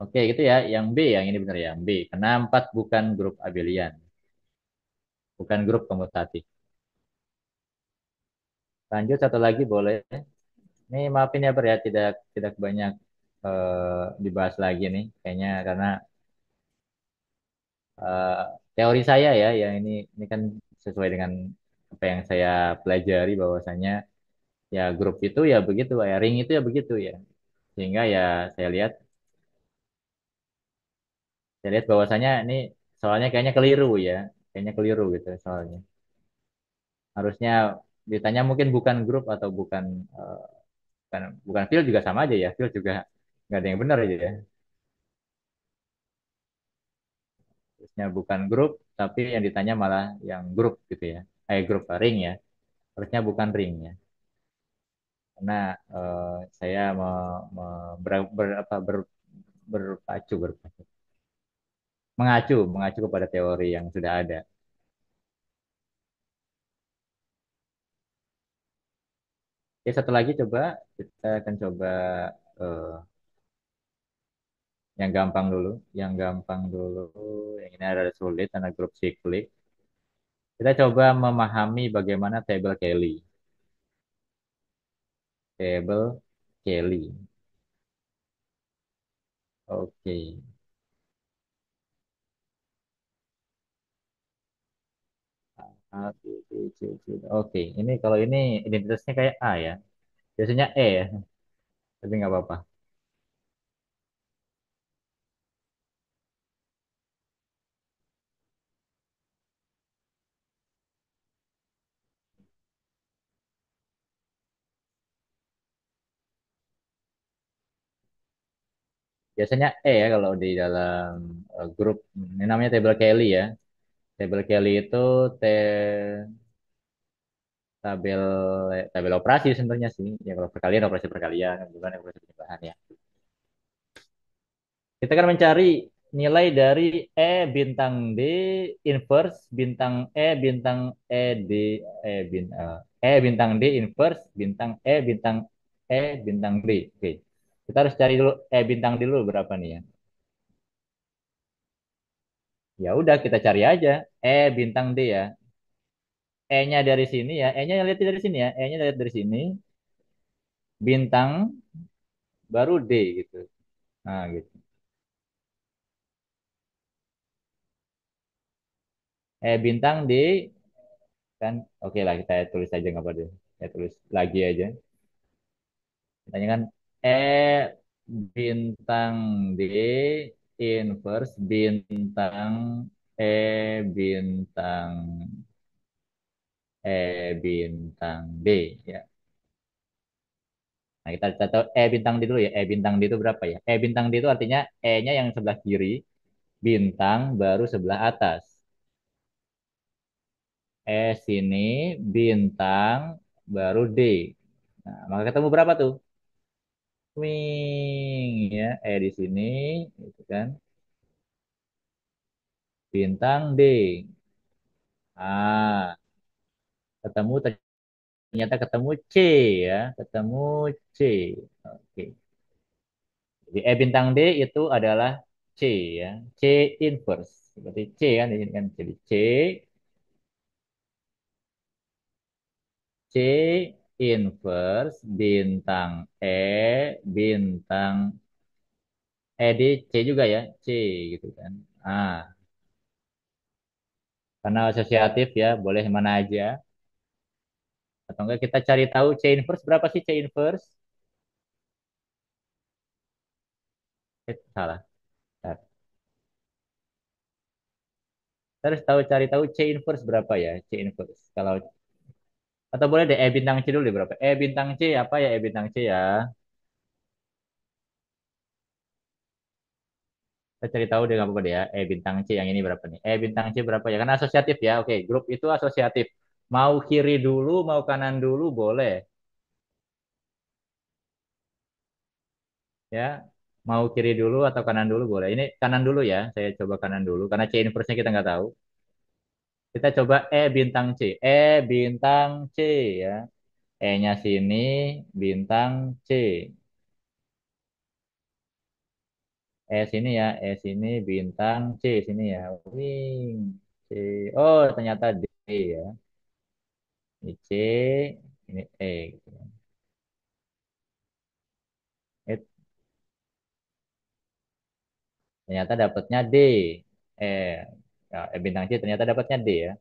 Oke, gitu ya. Yang B yang ini benar ya. B. Karena 4 bukan grup abelian, bukan grup komutatif. Lanjut satu lagi boleh. Ini maafin ya Ber ya, tidak tidak banyak dibahas lagi nih, kayaknya karena eh, teori saya ya, yang ini kan sesuai dengan apa yang saya pelajari bahwasanya ya grup itu ya begitu, ya ring itu ya begitu ya. Sehingga ya saya lihat saya lihat bahwasanya ini soalnya kayaknya keliru ya, kayaknya keliru gitu soalnya. Harusnya ditanya mungkin bukan grup atau eh, bukan bukan field juga sama aja ya, field juga nggak ada yang benar aja ya. Harusnya bukan grup, tapi yang ditanya malah yang grup gitu ya. Grup ring ya. Harusnya bukan ring ya. Karena saya berpacu, mengacu kepada teori yang sudah ada. Oke, satu lagi coba kita akan coba eh, yang gampang dulu, yang gampang dulu. Yang ini ada sulit karena grup siklik. Kita coba memahami bagaimana tabel Kelly. Tabel Kelly. Oke. A, B, B, C, C. Oke, ini kalau ini identitasnya kayak A ya. Biasanya E ya, tapi nggak apa-apa. Biasanya E ya kalau di dalam grup. Ini namanya tabel Kelly ya. Tabel Kelly itu te, tabel tabel operasi sebenarnya sih. Ya kalau perkalian operasi perkalian, bukan operasi penambahan ya. Kita akan mencari nilai dari E bintang D inverse bintang E bintang D inverse bintang bintang D. Oke. Kita harus cari dulu E bintang D dulu berapa nih ya. Ya udah kita cari aja E bintang D ya. E-nya dari sini ya. E-nya lihat dari sini ya. E-nya lihat dari sini. Bintang baru D gitu. Nah gitu. E bintang D kan oke lah kita tulis aja nggak apa-apa deh. Saya tulis lagi aja. Tanya kan E bintang D inverse bintang E bintang bintang D ya. Nah, kita tahu E bintang D dulu ya. E bintang D itu berapa ya? E bintang D itu artinya E-nya yang sebelah kiri, bintang baru sebelah atas. S ini bintang baru D. Nah, maka ketemu berapa tuh? Wing ya, di sini gitu kan. Bintang D. Ah, ketemu ternyata ketemu C ya, ketemu C. Oke. Jadi E bintang D itu adalah C ya, C inverse. Berarti C kan, ini kan jadi C inverse bintang bintang di C juga ya, C gitu kan. Ah, karena asosiatif ya, boleh mana aja. Atau enggak kita cari tahu C inverse berapa sih C inverse? Salah. Bentar. Kita harus cari tahu C inverse berapa ya, C inverse. Kalau atau boleh deh E bintang C dulu deh berapa? E bintang C apa ya E bintang C ya? Kita cari tahu deh nggak apa-apa deh ya. E bintang C yang ini berapa nih? E bintang C berapa ya? Karena asosiatif ya. Oke, grup itu asosiatif. Mau kiri dulu, mau kanan dulu boleh ya. Mau kiri dulu atau kanan dulu boleh. Ini kanan dulu ya. Saya coba kanan dulu karena C inverse-nya kita nggak tahu. Kita coba E bintang C. E bintang C ya. E-nya sini bintang C. Sini ya. Sini bintang C sini ya. Wing C. Oh, ternyata D ya. Ini C, ini E gitu. Eh, ternyata dapatnya D. Eh, ya, bintang C ternyata dapatnya D ya.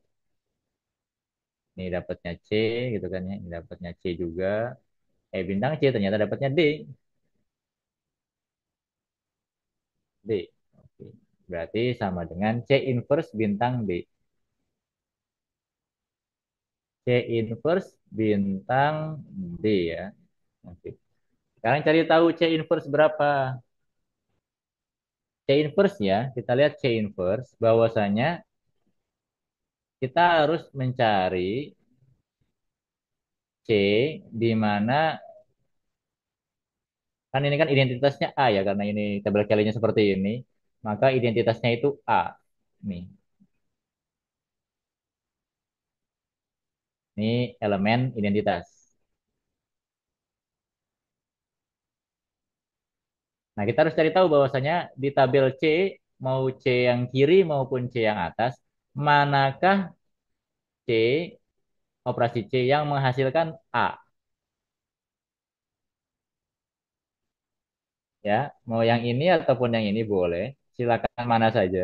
Ini dapatnya C gitu kan ya. Ini dapatnya C juga. Bintang C ternyata dapatnya D. D. Oke. Berarti sama dengan C inverse bintang D. C inverse bintang D ya. Oke. Sekarang cari tahu C inverse berapa. C inverse ya, kita lihat C inverse bahwasanya kita harus mencari C di mana kan ini kan identitasnya A ya karena ini tabel Kelly-nya seperti ini, maka identitasnya itu A. Nih, ini elemen identitas. Nah, kita harus cari tahu bahwasanya di tabel C mau C yang kiri maupun C yang atas, manakah C operasi C yang menghasilkan A ya. Mau yang ini ataupun yang ini boleh, silakan mana saja.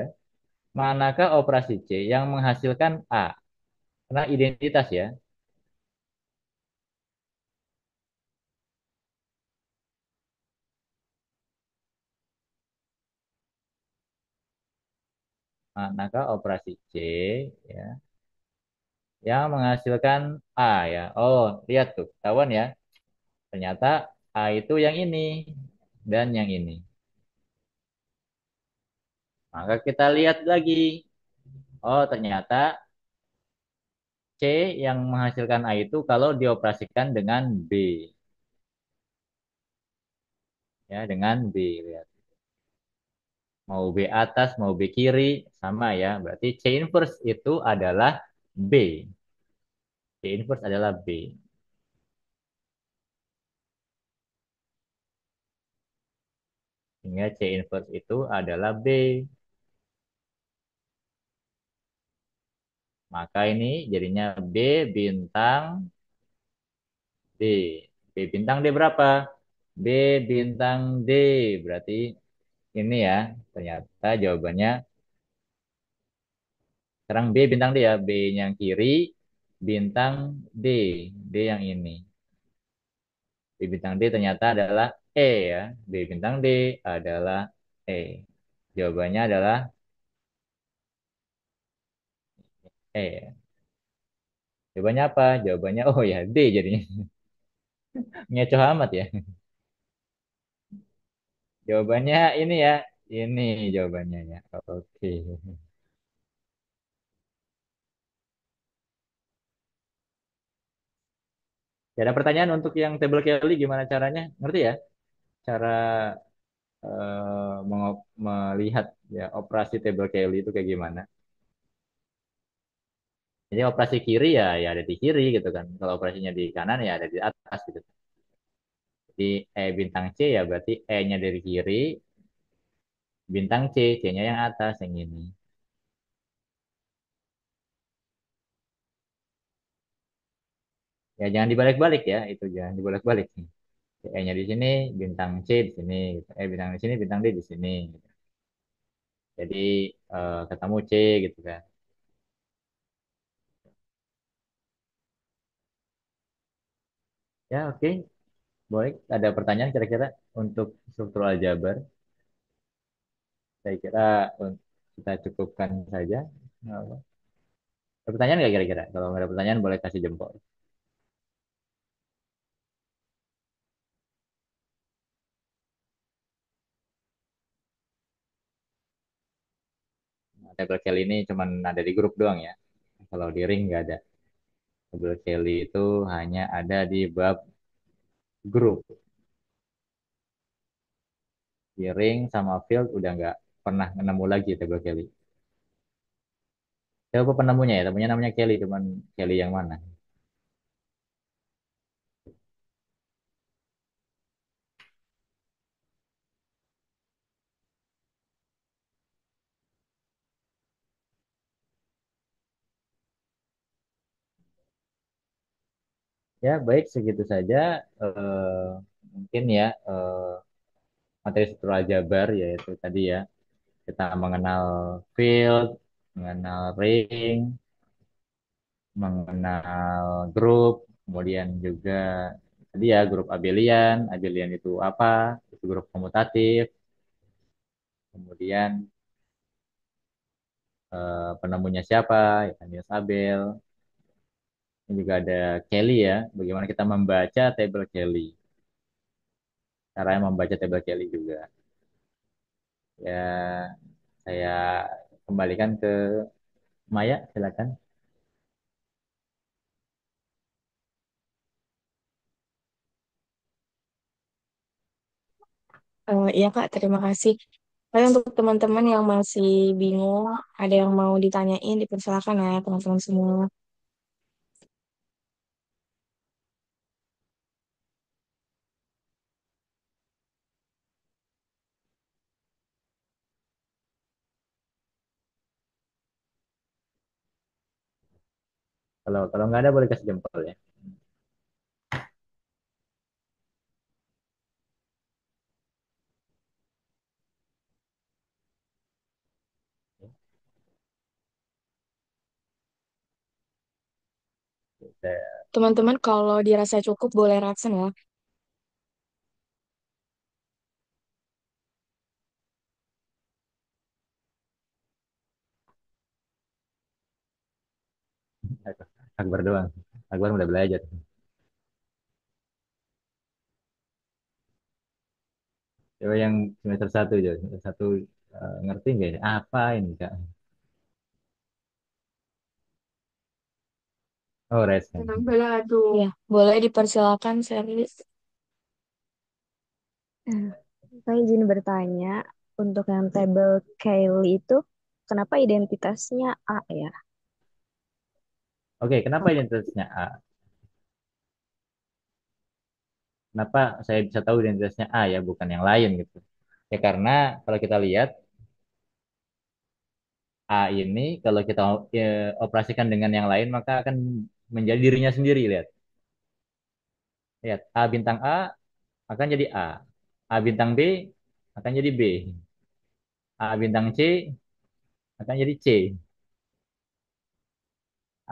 Manakah operasi C yang menghasilkan A? Karena identitas ya. Manakah operasi C ya yang menghasilkan A ya. Oh, lihat tuh, ketahuan ya. Ternyata A itu yang ini dan yang ini. Maka kita lihat lagi. Oh, ternyata C yang menghasilkan A itu kalau dioperasikan dengan B. Ya, dengan B. Lihat. Mau B atas, mau B kiri, sama ya. Berarti C inverse itu adalah B. C inverse adalah B. Sehingga C inverse itu adalah B. Maka ini jadinya B bintang D. B bintang D berapa? B bintang D. Berarti ini ya. Ternyata jawabannya sekarang B bintang D ya. B yang kiri bintang D. D yang ini. B bintang D ternyata adalah E ya. B bintang D adalah E. Jawabannya adalah E. Jawabannya apa? Jawabannya oh ya D jadinya. Ngecoh amat ya. Jawabannya ini ya. Ini jawabannya ya. Oke. Ya, ada pertanyaan untuk yang table Kelly gimana caranya? Ngerti ya? Cara melihat ya operasi table Kelly itu kayak gimana? Jadi operasi kiri ya ya ada di kiri gitu kan. Kalau operasinya di kanan ya ada di atas gitu. Jadi E bintang C ya berarti E-nya dari kiri, bintang C, C-nya yang atas yang ini. Ya jangan dibalik-balik ya, itu jangan dibalik-balik. E-nya di sini, bintang C di sini, gitu. E bintang di sini, bintang D di sini. Gitu. Jadi ketemu C gitu kan. Ya oke, boleh. Ada pertanyaan kira-kira untuk struktural aljabar? Saya kira kita cukupkan saja. Apa? Ada pertanyaan nggak kira-kira? Kalau nggak ada pertanyaan boleh kasih jempol. Nah, table Kelly ini cuman ada di grup doang ya. Kalau di ring nggak ada. Table Kelly itu hanya ada di bab grup. Di ring sama field udah nggak pernah nemu lagi table Kelly. Siapa penemunya ya? Temunya namanya Kelly, cuman Kelly yang mana? Ya baik segitu saja. Eh, Mungkin ya materi struktural aljabar yaitu tadi ya kita mengenal field, mengenal ring, mengenal grup, kemudian juga tadi ya grup abelian, abelian itu apa, itu grup komutatif, kemudian penemunya siapa, ya kan Niels Abel, ini juga ada Kelly ya, bagaimana kita membaca table Kelly, cara membaca table Kelly juga. Ya, saya kembalikan ke Maya, silakan. Iya Kak, terima kasih. Tapi untuk teman-teman yang masih bingung, ada yang mau ditanyain, dipersilakan ya teman-teman semua. Kalau kalau nggak ada boleh kasih jempol ya. Saya Teman-teman kalau dirasa cukup boleh reaction ya. Akbar doang. Akbar udah belajar. Coba yang semester satu aja, semester satu ngerti nggak ini? Apa ini kak? Oh res kan. Boleh aduh. Ya, boleh dipersilakan serius. Nah, saya izin bertanya, untuk yang tabel Kaylee itu, kenapa identitasnya A ya? Oke, kenapa identitasnya A? Kenapa saya bisa tahu identitasnya A ya, bukan yang lain gitu? Ya karena kalau kita lihat A ini kalau kita operasikan dengan yang lain maka akan menjadi dirinya sendiri. Lihat, lihat A bintang A akan jadi A, A bintang B akan jadi B, A bintang C akan jadi C,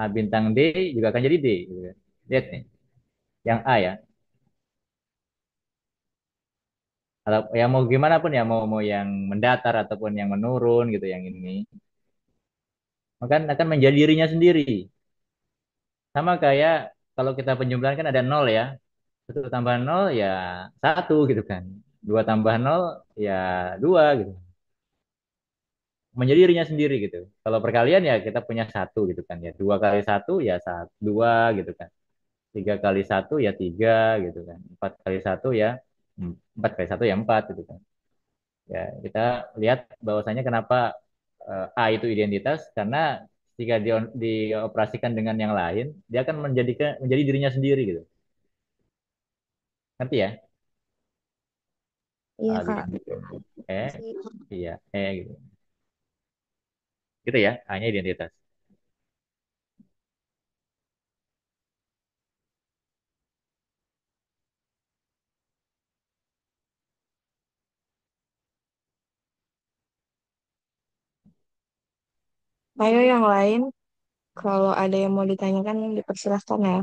A bintang D juga akan jadi D. Gitu kan. Lihat nih, yang A ya. Atau ya mau gimana pun ya mau mau yang mendatar ataupun yang menurun gitu yang ini, maka akan menjadi dirinya sendiri. Sama kayak kalau kita penjumlahan kan ada nol ya. Satu tambah nol ya satu gitu kan. Dua tambah nol ya dua gitu. Menjadi dirinya sendiri gitu. Kalau perkalian ya kita punya satu gitu kan ya. Dua kali satu ya satu, dua gitu kan. tiga kali satu ya tiga gitu kan, empat kali satu ya empat kali satu ya empat gitu kan. Ya kita lihat bahwasanya kenapa A itu identitas karena jika dioperasikan dengan yang lain dia akan menjadi dirinya sendiri gitu. Ngerti ya? Iya, A Kak. gitu. E, Sih. iya, E gitu. Gitu ya, A-nya identitas. Ayo yang lain, kalau ada yang mau ditanyakan dipersilahkan ya.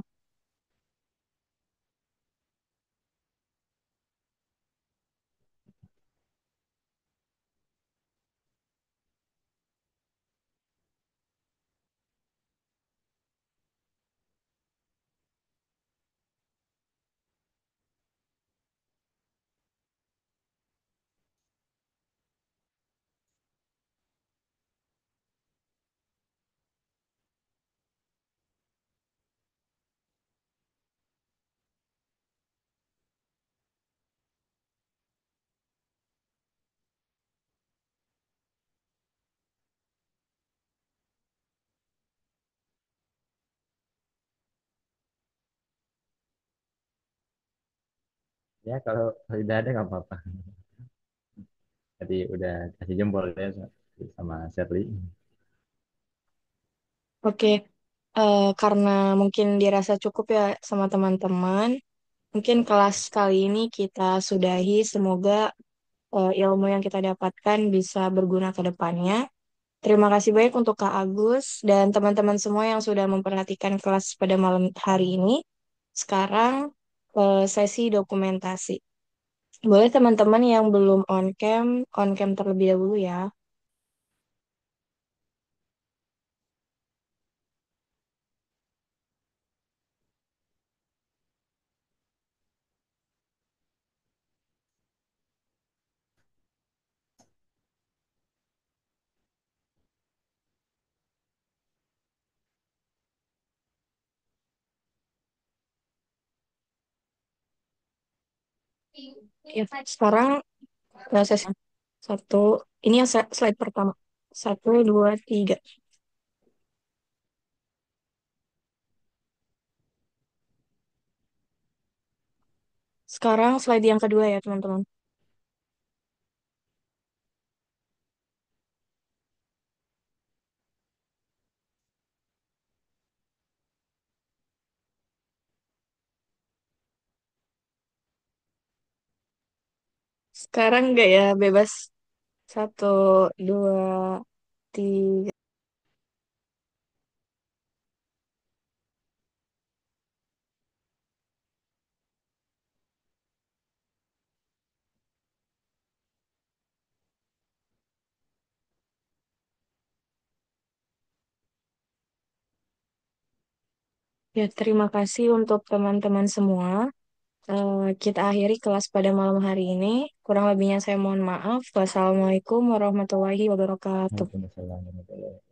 Ya kalau tidak ada nggak apa-apa. Tadi udah kasih jempol ya sama Shirley. Oke, karena mungkin dirasa cukup ya sama teman-teman, mungkin kelas kali ini kita sudahi. Semoga ilmu yang kita dapatkan bisa berguna ke depannya. Terima kasih banyak untuk Kak Agus dan teman-teman semua yang sudah memperhatikan kelas pada malam hari ini. Sekarang sesi dokumentasi. Boleh teman-teman yang belum on cam terlebih dahulu ya. Ya, sekarang sesi satu. Ini yang slide pertama. Satu, dua, tiga. Sekarang slide yang kedua ya teman-teman. Sekarang enggak ya, bebas. Satu, dua, tiga. Ya, terima kasih untuk teman-teman semua. Kita akhiri kelas pada malam hari ini. Kurang lebihnya saya mohon maaf. Wassalamualaikum warahmatullahi wabarakatuh. Waalaikumsalam warahmatullahi wabarakatuh.